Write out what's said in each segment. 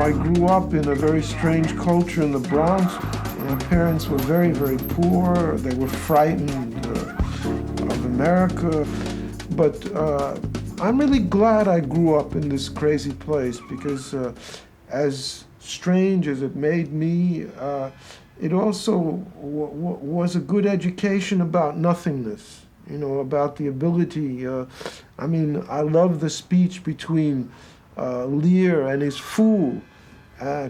I grew up in a very strange culture in the Bronx. My parents were very, very poor. They were frightened of America. But I'm really glad I grew up in this crazy place because as strange as it made me, it also was a good education about nothingness, you know, about the ability. I mean, I love the speech between Lear and his fool.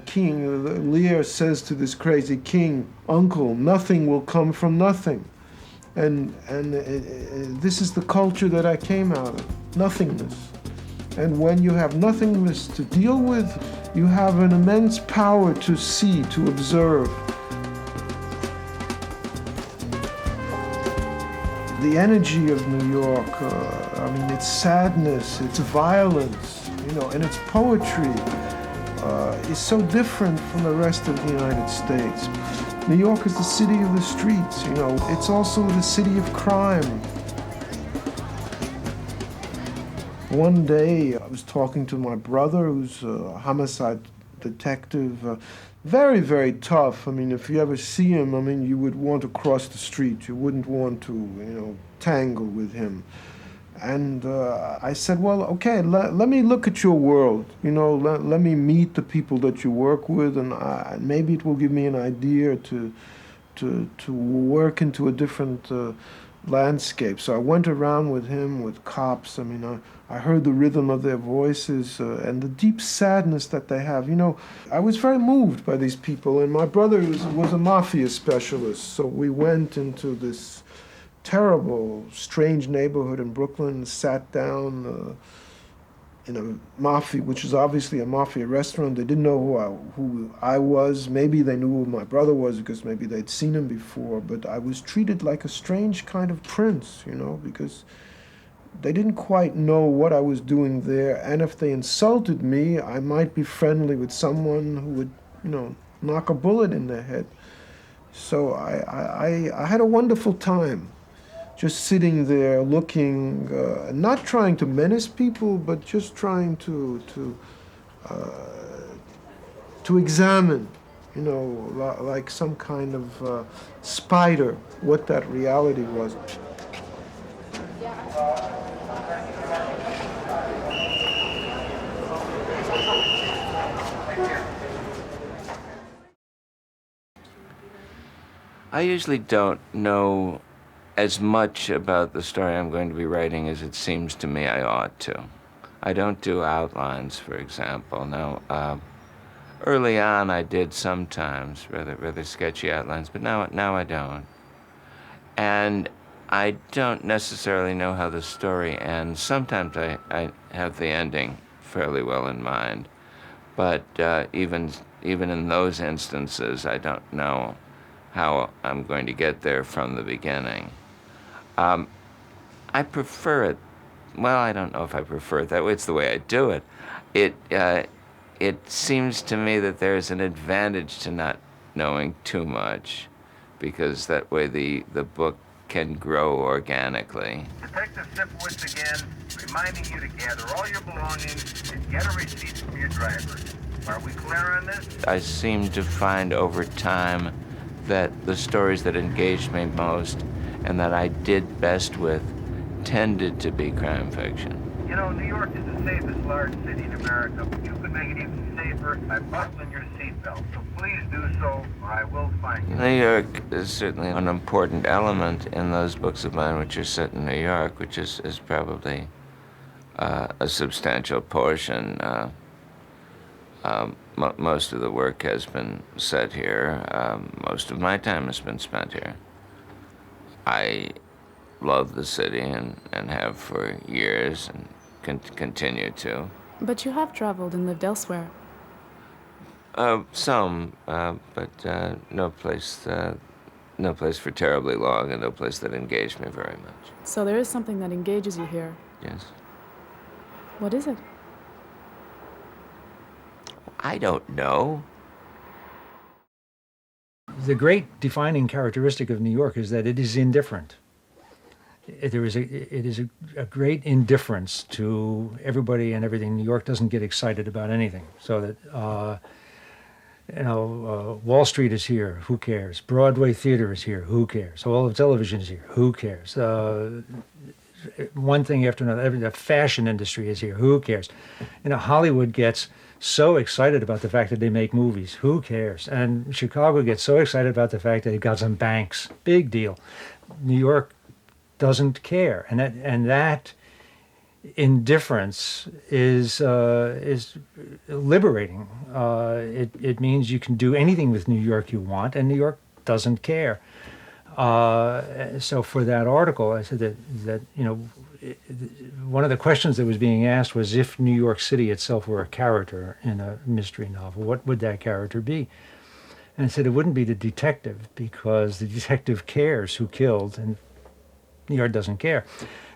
King Lear says to this crazy king, "Uncle, nothing will come from nothing." And this is the culture that I came out of, nothingness. And when you have nothingness to deal with, you have an immense power to see, to observe. The energy of New York, I mean, its sadness, its violence, you know, and its poetry is so different from the rest of the United States. New York is the city of the streets, you know. It's also the city of crime. One day, I was talking to my brother, who's a homicide detective. Very, very tough. I mean, if you ever see him, I mean, you would want to cross the street. You wouldn't want to, you know, tangle with him. And I said, well, okay, let me look at your world. You know, let me meet the people that you work with, and maybe it will give me an idea to work into a different landscape. So I went around with him, with cops. I mean, I heard the rhythm of their voices and the deep sadness that they have. You know, I was very moved by these people, and my brother was a mafia specialist, so we went into this terrible, strange neighborhood in Brooklyn, sat down in a mafia, which is obviously a mafia restaurant. They didn't know who I was. Maybe they knew who my brother was because maybe they'd seen him before, but I was treated like a strange kind of prince, you know, because they didn't quite know what I was doing there, and if they insulted me, I might be friendly with someone who would, you know, knock a bullet in their head. So I had a wonderful time, just sitting there looking, not trying to menace people, but just trying to examine, you know, like some kind of spider, what that reality was. I usually don't know as much about the story I'm going to be writing as it seems to me I ought to. I don't do outlines, for example. Now, early on I did sometimes, rather sketchy outlines, but now I don't. And I don't necessarily know how the story ends. Sometimes I have the ending fairly well in mind, but even in those instances, I don't know how I'm going to get there from the beginning. I prefer it. Well, I don't know if I prefer it that way. It's the way I do it. It seems to me that there's an advantage to not knowing too much, because that way the book can grow organically. Detective Sipowicz again, reminding you to gather all your belongings and get a receipt from your driver. Are we clear on this? I seem to find over time that the stories that engaged me most and that I did best with tended to be crime fiction. You know, New York is the safest large city in America, but you could make it even safer by buckling your seatbelt. So please do so, or I will find you. New York is certainly an important element in those books of mine which are set in New York, which is probably a substantial portion. Most of the work has been set here. Most of my time has been spent here. I love the city and have for years and continue to. But you have traveled and lived elsewhere. Some, but no place for terribly long, and no place that engaged me very much. So there is something that engages you here. Yes. What is it? I don't know. The great defining characteristic of New York is that it is indifferent. it is a great indifference to everybody and everything. New York doesn't get excited about anything. So that, Wall Street is here, who cares? Broadway theater is here, who cares? All of television is here, who cares? One thing after another, the fashion industry is here, who cares? Hollywood gets so excited about the fact that they make movies, who cares? And Chicago gets so excited about the fact that it got some banks, big deal. New York doesn't care, and that indifference is liberating. It means you can do anything with New York you want, and New York doesn't care. So for that article, I said that one of the questions that was being asked was, if New York City itself were a character in a mystery novel, what would that character be? And I said it wouldn't be the detective, because the detective cares who killed, and New York doesn't care.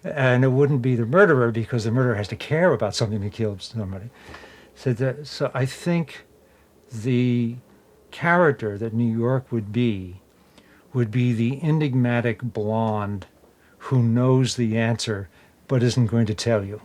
And it wouldn't be the murderer, because the murderer has to care about something that killed somebody. So I think the character that New York would be the enigmatic blonde who knows the answer but isn't going to tell you.